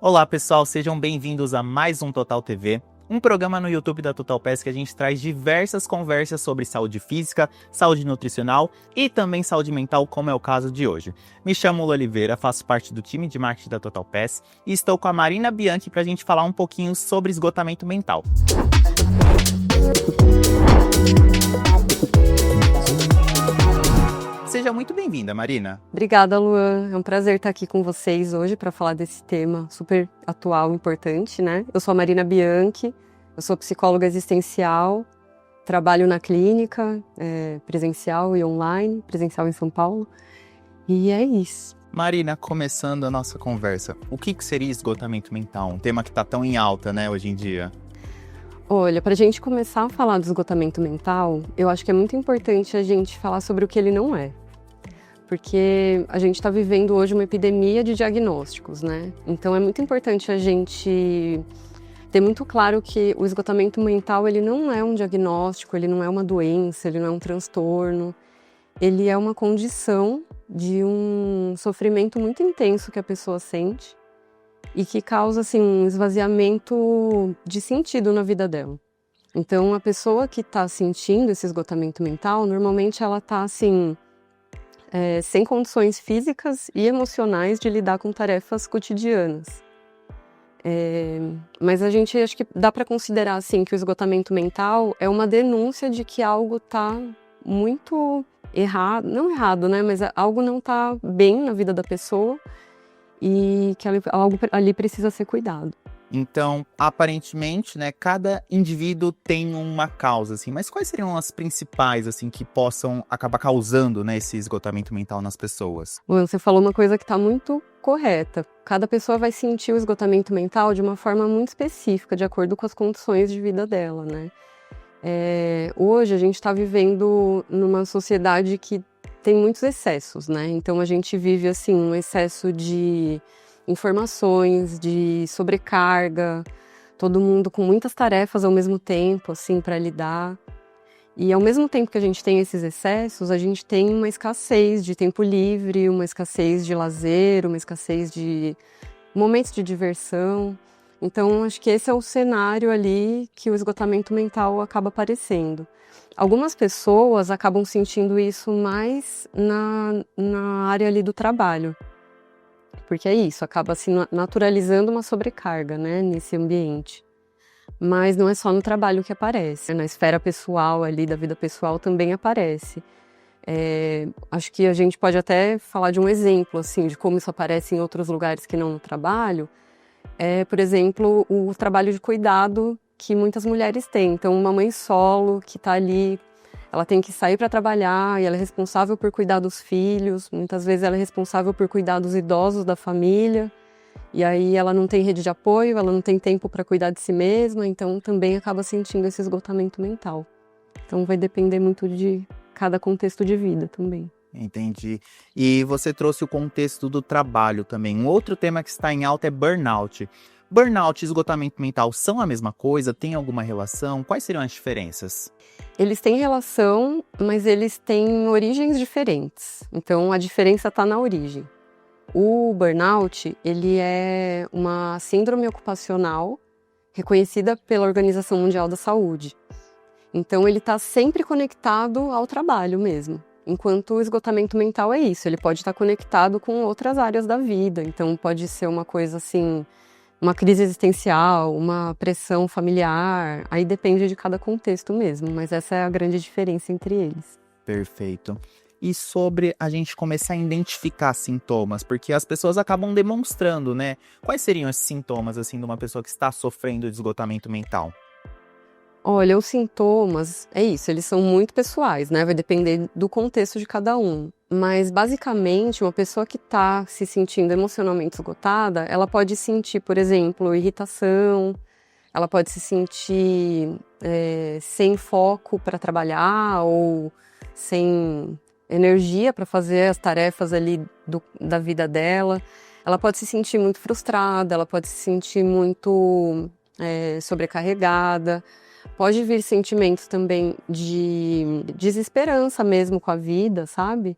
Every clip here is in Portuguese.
Olá pessoal, sejam bem-vindos a mais um Total TV, um programa no YouTube da Total PES que a gente traz diversas conversas sobre saúde física, saúde nutricional e também saúde mental, como é o caso de hoje. Me chamo Lula Oliveira, faço parte do time de marketing da Total PES e estou com a Marina Bianchi para a gente falar um pouquinho sobre esgotamento mental. Seja muito bem-vinda, Marina. Obrigada, Luan. É um prazer estar aqui com vocês hoje para falar desse tema super atual, importante, né? Eu sou a Marina Bianchi, eu sou psicóloga existencial, trabalho na clínica, presencial e online, presencial em São Paulo, e é isso. Marina, começando a nossa conversa, o que seria esgotamento mental? Um tema que está tão em alta, né, hoje em dia. Olha, para a gente começar a falar do esgotamento mental, eu acho que é muito importante a gente falar sobre o que ele não é. Porque a gente está vivendo hoje uma epidemia de diagnósticos, né? Então é muito importante a gente ter muito claro que o esgotamento mental, ele não é um diagnóstico, ele não é uma doença, ele não é um transtorno. Ele é uma condição de um sofrimento muito intenso que a pessoa sente e que causa, assim, um esvaziamento de sentido na vida dela. Então, a pessoa que está sentindo esse esgotamento mental, normalmente ela está, assim, sem condições físicas e emocionais de lidar com tarefas cotidianas. Mas a gente acho que dá para considerar, assim, que o esgotamento mental é uma denúncia de que algo está muito errado, não errado, né? Mas algo não está bem na vida da pessoa e que algo ali precisa ser cuidado. Então, aparentemente, né, cada indivíduo tem uma causa, assim, mas quais seriam as principais, assim, que possam acabar causando, né, esse esgotamento mental nas pessoas? Luan, você falou uma coisa que está muito correta. Cada pessoa vai sentir o esgotamento mental de uma forma muito específica, de acordo com as condições de vida dela, né? Hoje a gente está vivendo numa sociedade que tem muitos excessos, né? Então a gente vive, assim, um excesso de informações, de sobrecarga, todo mundo com muitas tarefas ao mesmo tempo, assim, para lidar. E ao mesmo tempo que a gente tem esses excessos, a gente tem uma escassez de tempo livre, uma escassez de lazer, uma escassez de momentos de diversão. Então, acho que esse é o cenário ali que o esgotamento mental acaba aparecendo. Algumas pessoas acabam sentindo isso mais na área ali do trabalho. Porque é isso, acaba se naturalizando uma sobrecarga, né, nesse ambiente. Mas não é só no trabalho que aparece, na esfera pessoal ali, da vida pessoal também aparece. Acho que a gente pode até falar de um exemplo, assim, de como isso aparece em outros lugares que não no trabalho. Por exemplo, o trabalho de cuidado que muitas mulheres têm. Então, uma mãe solo que está ali, ela tem que sair para trabalhar e ela é responsável por cuidar dos filhos. Muitas vezes ela é responsável por cuidar dos idosos da família. E aí ela não tem rede de apoio, ela não tem tempo para cuidar de si mesma, então também acaba sentindo esse esgotamento mental. Então vai depender muito de cada contexto de vida também. Entendi. E você trouxe o contexto do trabalho também. Um outro tema que está em alta é burnout. Burnout e esgotamento mental são a mesma coisa? Tem alguma relação? Quais seriam as diferenças? Eles têm relação, mas eles têm origens diferentes. Então a diferença está na origem. O burnout, ele é uma síndrome ocupacional reconhecida pela Organização Mundial da Saúde. Então ele está sempre conectado ao trabalho mesmo. Enquanto o esgotamento mental é isso, ele pode estar conectado com outras áreas da vida. Então pode ser uma coisa assim, uma crise existencial, uma pressão familiar, aí depende de cada contexto mesmo, mas essa é a grande diferença entre eles. Perfeito. E sobre a gente começar a identificar sintomas, porque as pessoas acabam demonstrando, né? Quais seriam esses sintomas, assim, de uma pessoa que está sofrendo de esgotamento mental? Olha, os sintomas, é isso, eles são muito pessoais, né? Vai depender do contexto de cada um. Mas, basicamente, uma pessoa que está se sentindo emocionalmente esgotada, ela pode sentir, por exemplo, irritação, ela pode se sentir sem foco para trabalhar ou sem energia para fazer as tarefas ali da vida dela. Ela pode se sentir muito frustrada, ela pode se sentir muito sobrecarregada. Pode vir sentimentos também de desesperança mesmo com a vida, sabe?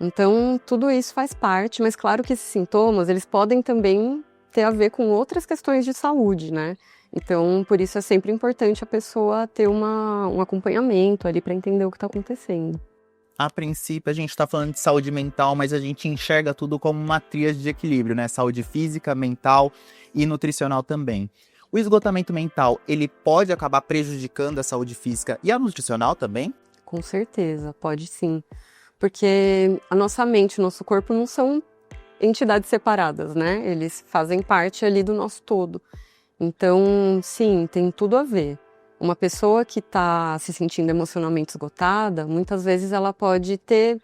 Então, tudo isso faz parte, mas claro que esses sintomas, eles podem também ter a ver com outras questões de saúde, né? Então, por isso é sempre importante a pessoa ter um acompanhamento ali para entender o que está acontecendo. A princípio, a gente está falando de saúde mental, mas a gente enxerga tudo como uma tríade de equilíbrio, né? Saúde física, mental e nutricional também. O esgotamento mental, ele pode acabar prejudicando a saúde física e a nutricional também? Com certeza, pode sim. Porque a nossa mente e o nosso corpo não são entidades separadas, né? Eles fazem parte ali do nosso todo. Então, sim, tem tudo a ver. Uma pessoa que está se sentindo emocionalmente esgotada, muitas vezes ela pode ter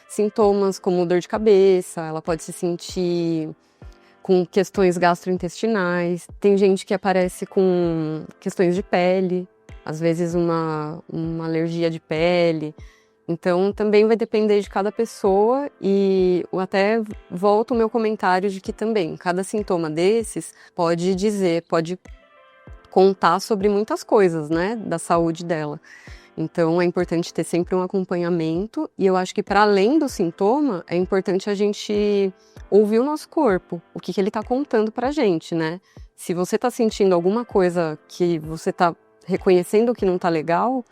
sintomas como dor de cabeça, ela pode se sentir com questões gastrointestinais. Tem gente que aparece com questões de pele, às vezes uma alergia de pele. Então, também vai depender de cada pessoa e eu até volto o meu comentário de que também cada sintoma desses pode contar sobre muitas coisas, né, da saúde dela. Então, é importante ter sempre um acompanhamento e eu acho que para além do sintoma, é importante a gente ouvir o nosso corpo, o que ele está contando pra gente, né? Se você está sentindo alguma coisa que você está reconhecendo que não está legal,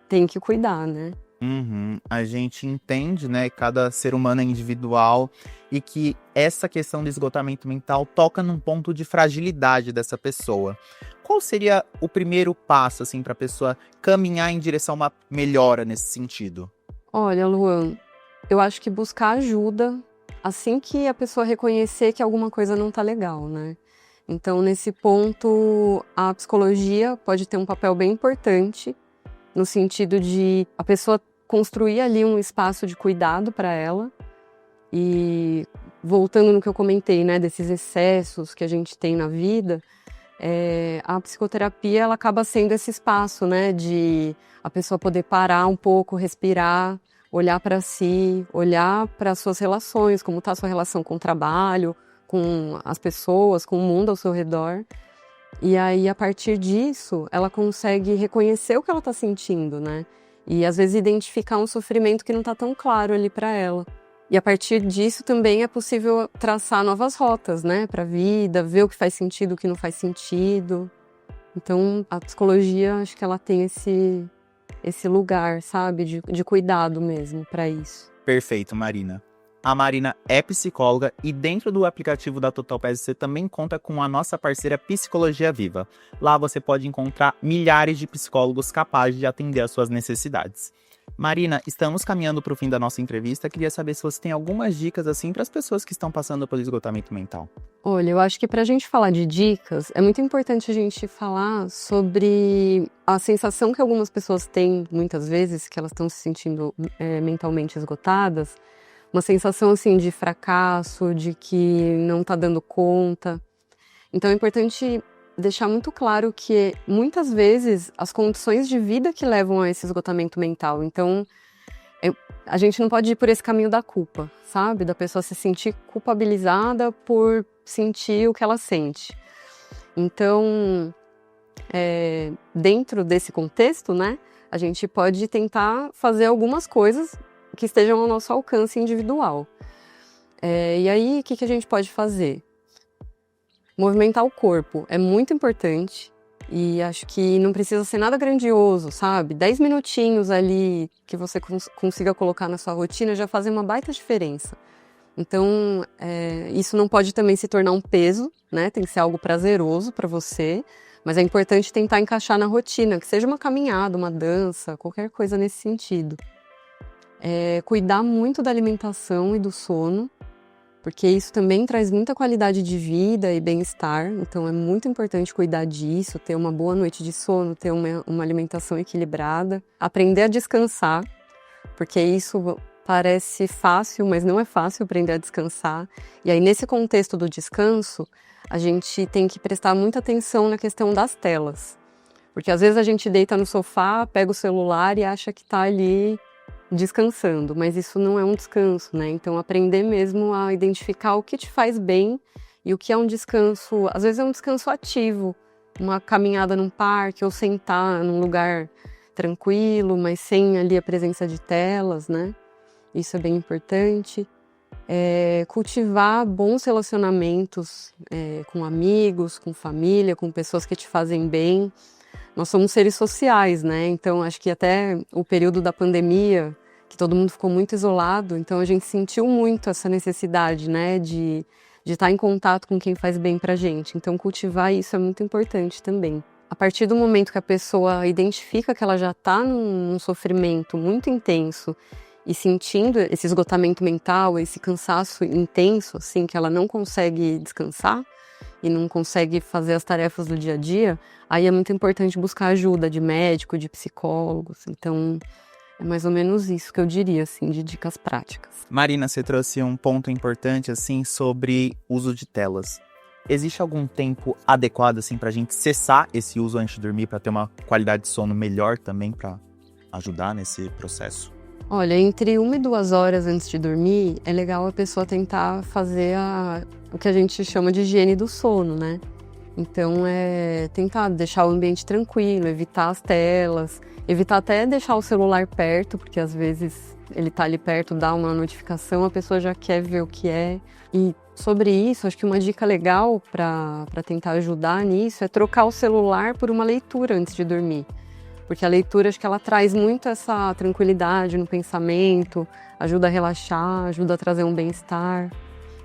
tem que cuidar, né? A gente entende, né, cada ser humano é individual e que essa questão do esgotamento mental toca num ponto de fragilidade dessa pessoa. Qual seria o primeiro passo, assim, para a pessoa caminhar em direção a uma melhora nesse sentido? Olha, Luan, eu acho que buscar ajuda assim que a pessoa reconhecer que alguma coisa não tá legal, né? Então, nesse ponto, a psicologia pode ter um papel bem importante no sentido de a pessoa construir ali um espaço de cuidado para ela. E voltando no que eu comentei, né, desses excessos que a gente tem na vida, a psicoterapia ela acaba sendo esse espaço, né, de a pessoa poder parar um pouco, respirar, olhar para si, olhar para as suas relações, como está a sua relação com o trabalho, com as pessoas, com o mundo ao seu redor. E aí, a partir disso, ela consegue reconhecer o que ela está sentindo, né? E às vezes identificar um sofrimento que não está tão claro ali para ela. E a partir disso também é possível traçar novas rotas, né, para a vida, ver o que faz sentido, o que não faz sentido. Então, a psicologia, acho que ela tem esse lugar, sabe, de cuidado mesmo para isso. Perfeito, Marina. A Marina é psicóloga e dentro do aplicativo da Total PES você também conta com a nossa parceira Psicologia Viva. Lá você pode encontrar milhares de psicólogos capazes de atender às suas necessidades. Marina, estamos caminhando para o fim da nossa entrevista. Queria saber se você tem algumas dicas assim para as pessoas que estão passando pelo esgotamento mental. Olha, eu acho que para a gente falar de dicas, é muito importante a gente falar sobre a sensação que algumas pessoas têm, muitas vezes, que elas estão se sentindo mentalmente esgotadas. Uma sensação assim de fracasso, de que não está dando conta. Então é importante deixar muito claro que muitas vezes as condições de vida que levam a esse esgotamento mental. Então a gente não pode ir por esse caminho da culpa, sabe? Da pessoa se sentir culpabilizada por sentir o que ela sente. Então, dentro desse contexto, né, a gente pode tentar fazer algumas coisas que estejam ao nosso alcance individual. E aí, o que a gente pode fazer? Movimentar o corpo é muito importante e acho que não precisa ser nada grandioso, sabe? 10 minutinhos ali que você consiga colocar na sua rotina já fazem uma baita diferença. Então, isso não pode também se tornar um peso, né? Tem que ser algo prazeroso para você, mas é importante tentar encaixar na rotina, que seja uma caminhada, uma dança, qualquer coisa nesse sentido. Cuidar muito da alimentação e do sono, porque isso também traz muita qualidade de vida e bem-estar, então é muito importante cuidar disso, ter uma boa noite de sono, ter uma alimentação equilibrada, aprender a descansar, porque isso parece fácil, mas não é fácil aprender a descansar. E aí, nesse contexto do descanso, a gente tem que prestar muita atenção na questão das telas, porque às vezes a gente deita no sofá, pega o celular e acha que está ali descansando, mas isso não é um descanso, né? Então, aprender mesmo a identificar o que te faz bem e o que é um descanso, às vezes é um descanso ativo, uma caminhada num parque ou sentar num lugar tranquilo, mas sem ali a presença de telas, né? Isso é bem importante. cultivar bons relacionamentos com amigos, com família, com pessoas que te fazem bem. Nós somos seres sociais, né? Então, acho que até o período da pandemia, que todo mundo ficou muito isolado, então a gente sentiu muito essa necessidade, né, de estar em contato com quem faz bem pra gente. Então, cultivar isso é muito importante também. A partir do momento que a pessoa identifica que ela já está num sofrimento muito intenso e sentindo esse esgotamento mental, esse cansaço intenso, assim, que ela não consegue descansar e não consegue fazer as tarefas do dia a dia, aí é muito importante buscar ajuda de médico, de psicólogos. Então, é mais ou menos isso que eu diria, assim, de dicas práticas. Marina, você trouxe um ponto importante, assim, sobre uso de telas. Existe algum tempo adequado, assim, pra gente cessar esse uso antes de dormir, para ter uma qualidade de sono melhor também, para ajudar nesse processo? Olha, entre 1 e 2 horas antes de dormir, é legal a pessoa tentar fazer o que a gente chama de higiene do sono, né? Então, tentar deixar o ambiente tranquilo, evitar as telas, evitar até deixar o celular perto, porque às vezes ele tá ali perto, dá uma notificação, a pessoa já quer ver o que é. E sobre isso, acho que uma dica legal para tentar ajudar nisso é trocar o celular por uma leitura antes de dormir. Porque a leitura, acho que ela traz muito essa tranquilidade no pensamento, ajuda a relaxar, ajuda a trazer um bem-estar.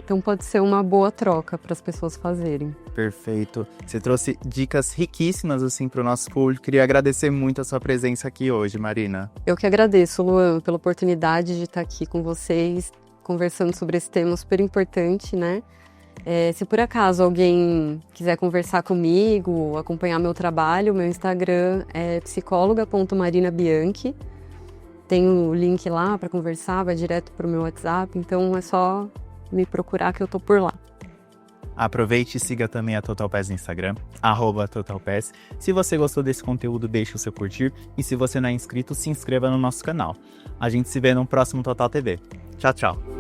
Então pode ser uma boa troca para as pessoas fazerem. Perfeito. Você trouxe dicas riquíssimas, assim, para o nosso público. Queria agradecer muito a sua presença aqui hoje, Marina. Eu que agradeço, Luan, pela oportunidade de estar aqui com vocês, conversando sobre esse tema super importante, né? Se por acaso alguém quiser conversar comigo, acompanhar meu trabalho, meu Instagram é psicóloga.marinabianchi. Tem o link lá para conversar, vai direto para o meu WhatsApp, então é só me procurar que eu tô por lá. Aproveite e siga também a TotalPass no Instagram, @TotalPass. Se você gostou desse conteúdo, deixe o seu curtir. E se você não é inscrito, se inscreva no nosso canal. A gente se vê no próximo Total TV. Tchau, tchau!